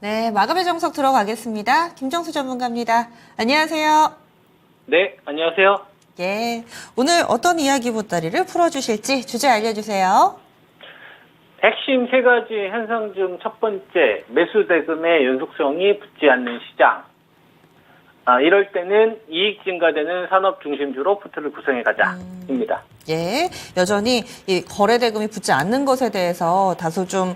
네, 마감의 정석 들어가겠습니다. 김정수 전문가입니다. 안녕하세요. 네, 안녕하세요. 예, 오늘 어떤 이야기 보따리를 풀어주실지 주제 알려주세요. 핵심 세 가지 현상 중 첫 번째, 매수 대금의 연속성이 붙지 않는 시장. 이럴 때는 이익 증가되는 산업 중심주로 포트를 구성해 가자입니다. 예, 여전히 이 거래 대금이 붙지 않는 것에 대해서 다소 좀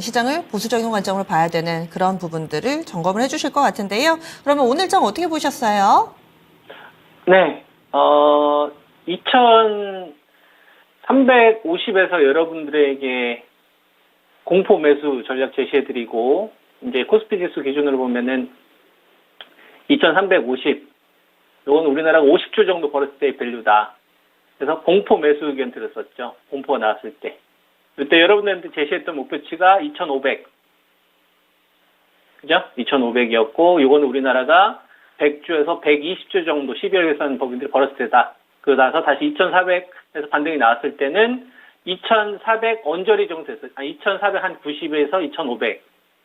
시장을 보수적인 관점으로 봐야 되는 그런 부분들을 점검을 해주실 것 같은데요. 그러면 오늘 장 어떻게 보셨어요? 네, 2350에서 여러분들에게 공포 매수 전략 제시해드리고, 이제 코스피 지수 기준으로 보면은 2350, 이건 우리나라가 50조 정도 벌었을 때의 밸류다. 그래서 공포 매수 의견 들었었죠. 공포가 나왔을 때. 그때 여러분들한테 제시했던 목표치가 2500. 그죠? 2500이었고, 이건 우리나라가 100조에서 120조 정도 12월 예산 법인들이 벌었을 때다. 그러고 나서 다시 2400에서 반등이 나왔을 때는 2400 언저리 정도 됐어요. 2400 한 90에서 2500.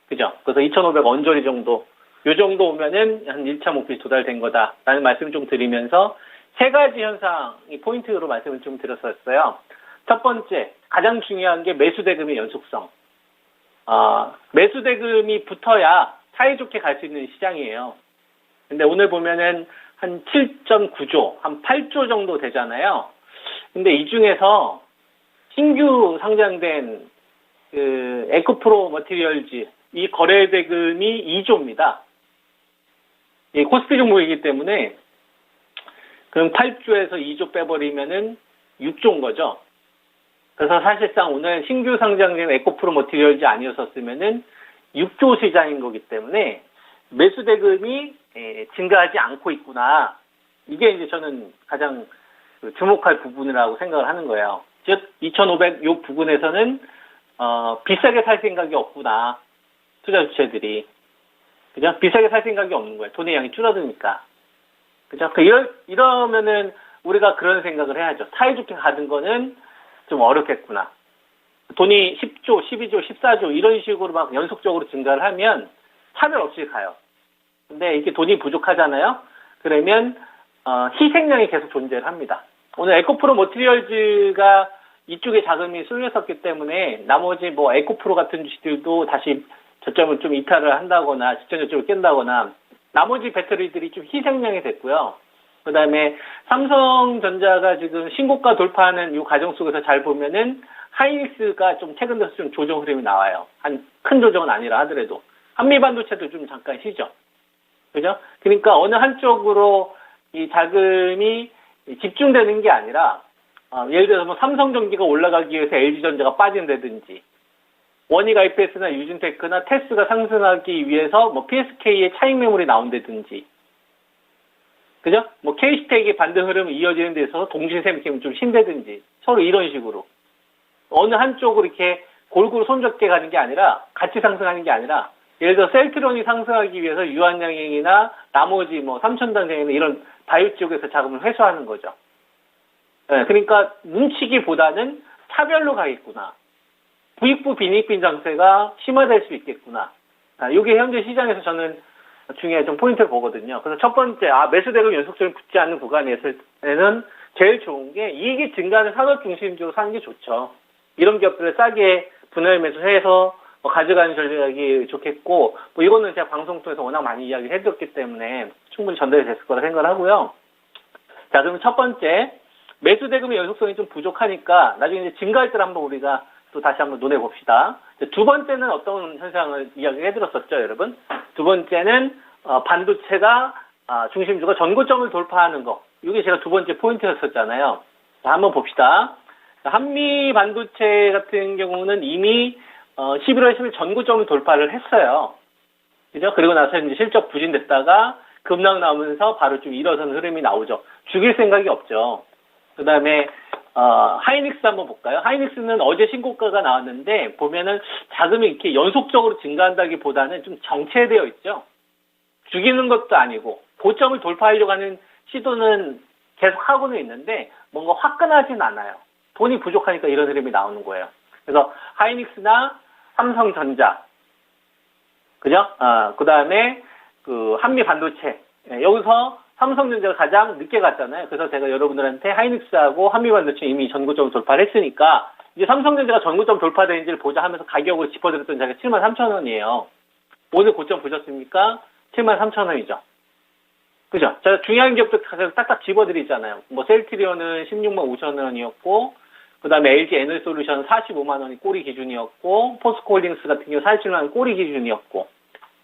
그죠? 그래서 2500 언저리 정도. 요 정도 오면은 한 1차 목표에 도달된 거다라는 말씀을 좀 드리면서 세 가지 현상이 포인트로 말씀을 좀 드렸었어요. 첫 번째, 가장 중요한 게 매수 대금의 연속성. 매수 대금이 붙어야 사이좋게 갈 수 있는 시장이에요. 근데 오늘 보면은 한 7.9조, 한 8조 정도 되잖아요. 근데 이 중에서 신규 상장된 그 에코프로 머티리얼즈 이 거래 대금이 2조입니다. 이 코스피 종목이기 때문에 그럼 8조에서 2조 빼버리면은 6조인 거죠. 그래서 사실상 오늘 신규 상장된 에코프로 머티리얼즈 아니었었으면은 6조 시장인 거기 때문에 매수 대금이 증가하지 않고 있구나. 이게 이제 저는 가장 주목할 부분이라고 생각을 하는 거예요. 즉 2,500 요 부분에서는 비싸게 살 생각이 없구나. 투자 주체들이. 그죠? 비싸게 살 생각이 없는 거예요. 돈의 양이 줄어드니까. 그죠? 이러면은 우리가 그런 생각을 해야죠. 사이좋게 가는 거는 좀 어렵겠구나. 돈이 10조, 12조, 14조 이런 식으로 막 연속적으로 증가를 하면 차별 없이 가요. 근데 이게 돈이 부족하잖아요. 그러면 희생양이 계속 존재를 합니다. 오늘 에코프로 머티리얼즈가 이쪽에 자금이 쏠렸었기 때문에 나머지 뭐 에코프로 같은 주식들도 다시 저점을 좀 이탈을 한다거나 직전 저점을 깬다거나 나머지 배터리들이 좀 희생양이 됐고요. 그 다음에 삼성전자가 지금 신고가 돌파하는 이 과정 속에서 잘 보면은 하이닉스가 좀 최근 들어서 좀 조정 흐름이 나와요. 한 큰 조정은 아니라 하더라도 한미반도체도 좀 잠깐 쉬죠. 그죠? 그러니까 어느 한쪽으로 이 자금이 집중되는 게 아니라 예를 들어서 뭐 삼성전기가 올라가기 위해서 LG전자가 빠진다든지 원익 IPS나 유진테크나 테스가 상승하기 위해서 뭐 PSK의 차익 매물이 나온다든지 그죠? 뭐 KC텍의 반등 흐름이 이어지는 데 있어서 동신샘캠이 좀 쉰다든지 서로 이런 식으로 어느 한쪽으로 이렇게 골고루 손잡게 가는 게 아니라 같이 상승하는 게 아니라 예를 들어 셀트론이 상승하기 위해서 유한양행이나 나머지 뭐 삼천당장이나 이런 바이오 지역에서 자금을 회수하는 거죠. 네, 그러니까 뭉치기보다는 차별로 가겠구나. 부익부 빈익빈 장세가 심화될 수 있겠구나. 이게 현재 시장에서 저는 중요한 좀 포인트를 보거든요. 그래서 첫 번째, 매수 대금 연속성이 붙지 않는 구간에서는 제일 좋은 게 이익이 증가하는 산업 중심주로 사는 게 좋죠. 이런 기업들을 싸게 분할 매수해서 가져가는 전략이 좋겠고, 뭐 이거는 제가 방송 통해서 워낙 많이 이야기를 해드렸기 때문에 충분히 전달이 됐을 거라 생각을 하고요. 자, 그럼 첫 번째, 매수 대금의 연속성이 좀 부족하니까 나중에 이제 증가할 때를 한번 우리가 또 다시 한번 논해 봅시다. 두 번째는 어떤 현상을 이야기해 드렸었죠, 여러분? 두 번째는 반도체가 중심주가 전고점을 돌파하는 거. 이게 제가 두 번째 포인트였었잖아요. 자, 한번 봅시다. 한미 반도체 같은 경우는 이미 11월 10일 전고점을 돌파를 했어요. 그죠? 그리고 나서 이제 실적 부진됐다가 급락 나오면서 바로 좀 일어서는 흐름이 나오죠. 죽일 생각이 없죠. 그 다음에 하이닉스 한번 볼까요? 하이닉스는 어제 신고가가 나왔는데 보면은 자금이 이렇게 연속적으로 증가한다기보다는 좀 정체되어 있죠. 죽이는 것도 아니고 고점을 돌파하려고 하는 시도는 계속 하고는 있는데 뭔가 화끈하진 않아요. 돈이 부족하니까 이런 흐름이 나오는 거예요. 그래서 하이닉스나 삼성전자 그죠? 그 다음에 그 한미 반도체. 예, 여기서 삼성전자가 가장 늦게 갔잖아요. 그래서 제가 여러분들한테 하이닉스하고 한미 반도체 이미 전고점 돌파를 했으니까 이제 삼성전자가 전고점 돌파된지를 보자 하면서 가격을 짚어드렸던 자가 73,000원이에요. 오늘 고점 보셨습니까? 73,000원이죠. 그죠? 제가 중요한 기업도 가서 딱딱 집어드리잖아요. 뭐 셀트리온은 165,000원이었고, 그 다음에 LG 에너지솔루션 45만 원이 꼬리 기준이었고, 포스코홀딩스 같은 경우 47만 원 꼬리 기준이었고,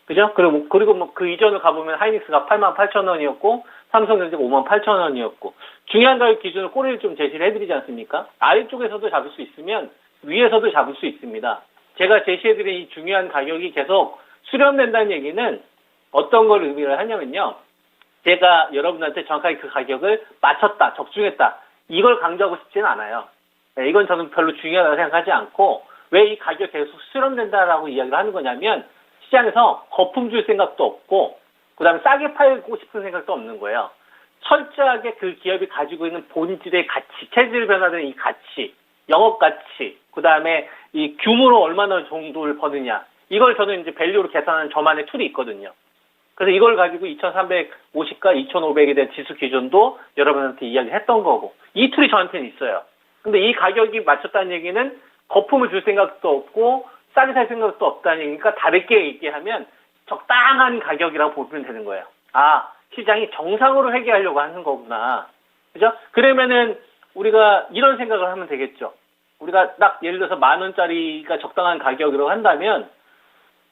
그죠? 그리고 뭐 그 이전을 가보면 하이닉스가 88,000원이었고, 삼성전자가 58,000원이었고, 중요한 가격 기준으로 꼬리를 좀 제시를 해드리지 않습니까? 아래쪽에서도 잡을 수 있으면 위에서도 잡을 수 있습니다. 제가 제시해드린 이 중요한 가격이 계속 수렴된다는 얘기는 어떤 걸 의미를 하냐면요. 제가 여러분한테 정확하게 그 가격을 맞췄다, 적중했다, 이걸 강조하고 싶지는 않아요. 네, 이건 저는 별로 중요하다고 생각하지 않고, 왜 이 가격이 계속 수렴된다라고 이야기를 하는 거냐면, 시장에서 거품 줄 생각도 없고, 그 다음에 싸게 팔고 싶은 생각도 없는 거예요. 철저하게 그 기업이 가지고 있는 본질의 가치, 체질 변화되는 이 가치, 영업 가치, 그 다음에 이 규모로 얼마나 정도를 버느냐, 이걸 저는 이제 밸류로 계산하는 저만의 툴이 있거든요. 그래서 이걸 가지고 2350과 2500에 대한 지수 기준도 여러분한테 이야기했던 거고, 이 툴이 저한테는 있어요. 근데 이 가격이 맞췄다는 얘기는 거품을 줄 생각도 없고 싸게 살 생각도 없다는 얘기니까 다르게 얘기하면 적당한 가격이라고 보면 되는 거예요. 아, 시장이 정상으로 회귀하려고 하는 거구나. 그죠? 그러면은 우리가 이런 생각을 하면 되겠죠. 우리가 딱 예를 들어서 10,000원짜리가 적당한 가격이라고 한다면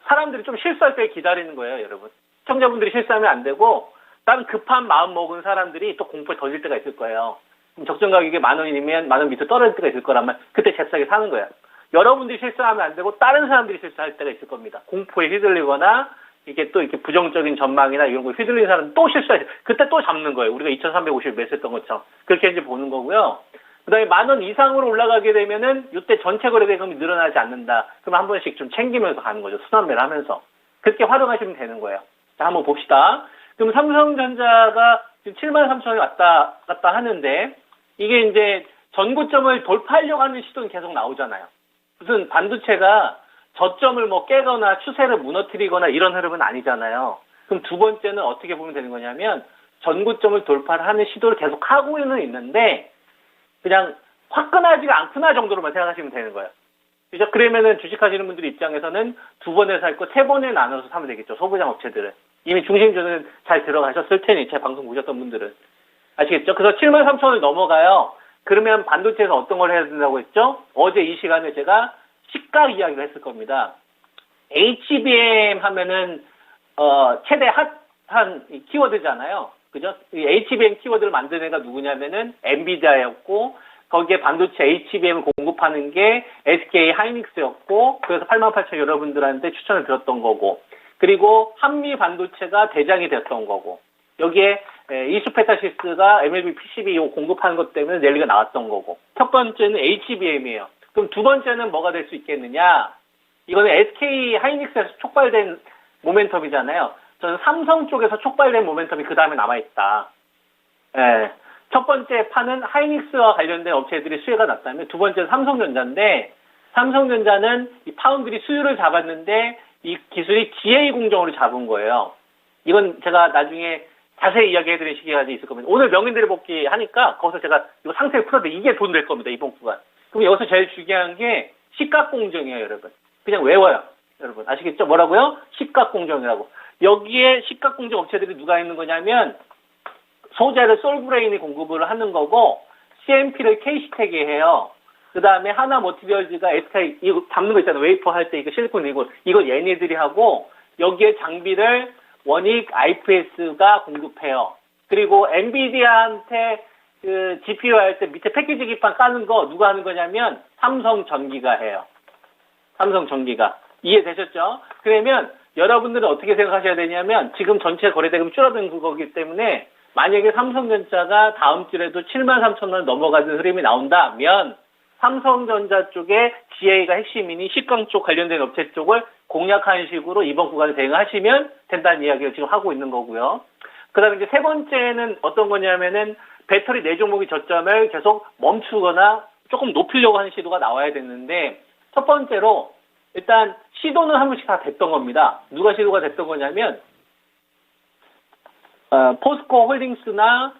사람들이 좀 실수할 때 기다리는 거예요, 여러분. 시청자분들이 실수하면 안 되고, 다른 급한 마음 먹은 사람들이 또 공포에 던질 때가 있을 거예요. 그럼 적정 가격이 10,000원이면 10,000원 밑에 떨어질 때가 있을 거라면 그때 잽싸게 사는 거예요. 여러분들이 실수하면 안 되고 다른 사람들이 실수할 때가 있을 겁니다. 공포에 휘둘리거나 이게 또 이렇게 부정적인 전망이나 이런 거에 휘둘리는 사람은 또 실수하죠. 그때 또 잡는 거예요. 우리가 2,350을 매수했던 것처럼. 그렇게 이제 보는 거고요. 그 다음에 10,000원 이상으로 올라가게 되면은 이때 전체 거래 대금이 늘어나지 않는다. 그럼 한 번씩 좀 챙기면서 가는 거죠. 순환매를 하면서. 그렇게 활용하시면 되는 거예요. 자, 한번 봅시다. 그럼 삼성전자가 지금 73,000원이 왔다 갔다 하는데, 이게 이제 전고점을 돌파하려고 하는 시도는 계속 나오잖아요. 무슨 반도체가 저점을 뭐 깨거나 추세를 무너뜨리거나 이런 흐름은 아니잖아요. 그럼 두 번째는 어떻게 보면 되는 거냐면, 전고점을 돌파를 하는 시도를 계속 하고는 있는데, 그냥 화끈하지가 않구나 정도로만 생각하시면 되는 거예요. 그죠? 그러면은 주식하시는 분들 입장에서는 두 번에 살 거 세 번에 나눠서 사면 되겠죠. 소부장 업체들은. 이미 중심주는 잘 들어가셨을 테니, 제 방송 보셨던 분들은. 아시겠죠? 그래서 73,000원을 넘어가요. 그러면 반도체에서 어떤 걸 해야 된다고 했죠? 어제 이 시간에 제가 시가 이야기를 했을 겁니다. HBM 하면은, 최대 핫한 키워드잖아요. 그죠? 이 HBM 키워드를 만든 애가 누구냐면은 엔비디아였고, 거기에 반도체 HBM을 공급하는 게 SK 하이닉스였고, 그래서 88,000 여러분들한테 추천을 드렸던 거고, 그리고 한미 반도체가 대장이 됐던 거고, 여기에 이수페타시스가 MLB PCB 공급하는 것 때문에 랠리가 나왔던 거고, 첫 번째는 HBM이에요. 그럼 두 번째는 뭐가 될 수 있겠느냐? 이거는 SK 하이닉스에서 촉발된 모멘텀이잖아요. 저는 삼성 쪽에서 촉발된 모멘텀이 그 다음에 남아있다. 예. 첫 번째 판은 하이닉스와 관련된 업체들이 수혜가 났다면, 두 번째는 삼성전자인데, 삼성전자는 이 파운드리 수율을 잡았는데 이 기술이 GA 공정으로 잡은 거예요. 이건 제가 나중에 자세히 이야기해드릴 시기가 있을 겁니다. 오늘 명인들의 복귀 하니까 거기서 제가 이거 상세히 풀었는데 이게 돈 될 겁니다, 이번 구간. 그럼 여기서 제일 중요한 게 시가공정이에요, 여러분. 그냥 외워요, 여러분. 아시겠죠? 뭐라고요? 시가공정이라고. 여기에 시가공정 업체들이 누가 있는 거냐면, 소재를 솔브레인이 공급을 하는 거고, CMP를 KC텍이 해요. 그 다음에 하나 머티리얼즈가 SK, 이거 담는 거 있잖아요. 웨이퍼 할 때 이거 실리콘 이거 얘네들이 하고, 여기에 장비를 원익 IPS가 공급해요. 그리고 엔비디아한테 그 GPU 할 때 밑에 패키지 기판 까는 거 누가 하는 거냐면 삼성전기가 해요. 삼성전기가. 이해되셨죠? 그러면 여러분들은 어떻게 생각하셔야 되냐면, 지금 전체 거래대금 줄어든 거기 때문에 만약에 삼성전자가 다음 주에도 73,000원을 넘어가는 흐름이 나온다면, 삼성전자 쪽에 GA가 핵심이니 식강 쪽 관련된 업체 쪽을 공략하는 식으로 이번 구간에 대응하시면 된다는 이야기를 지금 하고 있는 거고요. 그 다음에 이제 세 번째는 어떤 거냐면은, 배터리 네 종목의 저점을 계속 멈추거나 조금 높이려고 하는 시도가 나와야 되는데, 첫 번째로 일단 시도는 한 번씩 다 됐던 겁니다. 누가 시도가 됐던 거냐면 포스코 홀딩스나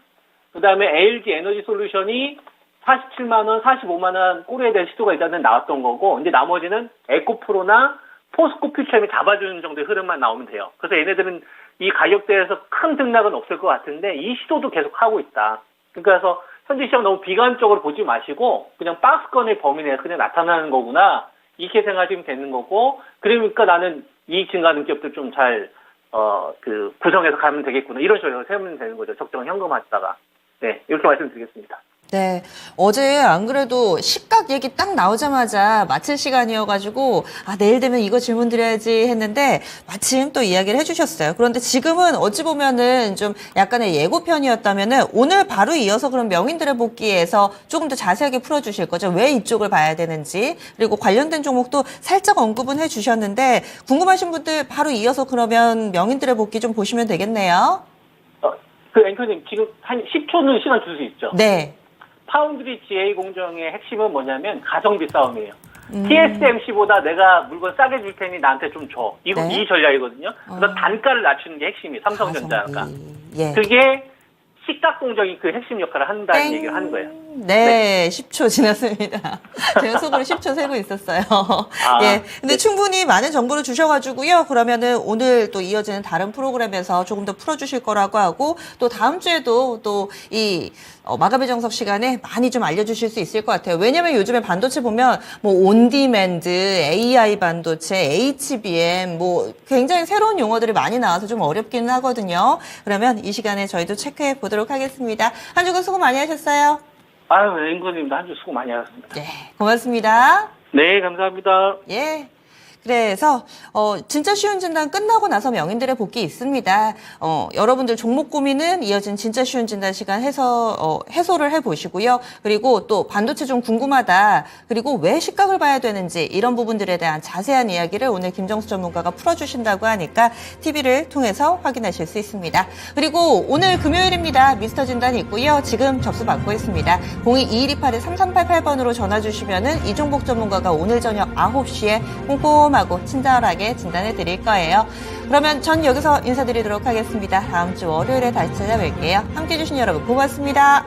그다음에 LG 에너지 솔루션이 47만 원, 45만 원 꼴에 대한 시도가 일단은 나왔던 거고, 이제 나머지는 에코프로나 포스코 퓨처엠이 잡아주는 정도의 흐름만 나오면 돼요. 그래서 얘네들은 이 가격대에서 큰 등락은 없을 것 같은데 이 시도도 계속 하고 있다. 그래서 현재 시장 너무 비관적으로 보지 마시고 그냥 박스권의 범위 내에서 그냥 나타나는 거구나 이렇게 생각하시면 되는 거고, 그러니까 나는 이익 증가하는 기업들 좀 잘 구성해서 가면 되겠구나 이런 식으로 세우면 되는 거죠. 적정한 현금화했다가. 네, 이렇게 말씀드리겠습니다. 네. 어제 안 그래도 시각 얘기 딱 나오자마자 마칠 시간이어가지고, 내일 되면 이거 질문 드려야지 했는데, 마침 또 이야기를 해주셨어요. 그런데 지금은 어찌 보면은 좀 약간의 예고편이었다면은, 오늘 바로 이어서 그럼 명인들의 복귀에서 조금 더 자세하게 풀어주실 거죠. 왜 이쪽을 봐야 되는지, 그리고 관련된 종목도 살짝 언급은 해주셨는데, 궁금하신 분들 바로 이어서 그러면 명인들의 복귀 좀 보시면 되겠네요. 앵커님, 지금 한 10초는 시간 줄 수 있죠? 네. 파운드리 GA 공정의 핵심은 뭐냐면 가성비 싸움이에요. TSMC보다 내가 물건 싸게 줄 테니 나한테 좀 줘. 이 전략이거든요. 그래서 단가를 낮추는 게 핵심이에요. 삼성전자가. 예. 그게 시각 공정이 그 핵심 역할을 한다는 얘기를 하는 거예요. 네, 10초 지났습니다. 제가 속으로 10초 세고 있었어요. 예. 근데 충분히 많은 정보를 주셔가지고요. 그러면은 오늘 또 이어지는 다른 프로그램에서 조금 더 풀어주실 거라고 하고, 또 다음 주에도 또 이 마감의 정석 시간에 많이 좀 알려주실 수 있을 것 같아요. 왜냐면 요즘에 반도체 보면 뭐 온디맨드, AI 반도체, HBM 뭐 굉장히 새로운 용어들이 많이 나와서 좀 어렵기는 하거든요. 그러면 이 시간에 저희도 체크해 보도록 하겠습니다. 한 주간 수고 많이 하셨어요. 아유, 앵커님도 한 주 수고 많이 하셨습니다. 네, 고맙습니다. 네, 감사합니다. 예. 그래서 진짜 쉬운 진단 끝나고 나서 명인들의 복귀 있습니다. 여러분들 종목 고민은 이어진 진짜 쉬운 진단 시간 해소를 해보시고요. 그리고 또 반도체 좀 궁금하다. 그리고 왜 시각을 봐야 되는지 이런 부분들에 대한 자세한 이야기를 오늘 김정수 전문가가 풀어주신다고 하니까 TV를 통해서 확인하실 수 있습니다. 그리고 오늘 금요일입니다. 미스터 진단이 있고요. 지금 접수 받고 있습니다. 02-2128-3388번으로 전화 주시면은 이종복 전문가가 오늘 저녁 9시에 꼼꼼하고 친절하게 진단해 드릴 거예요. 그러면 전 여기서 인사드리도록 하겠습니다. 다음 주 월요일에 다시 찾아뵐게요. 함께해 주신 여러분 고맙습니다.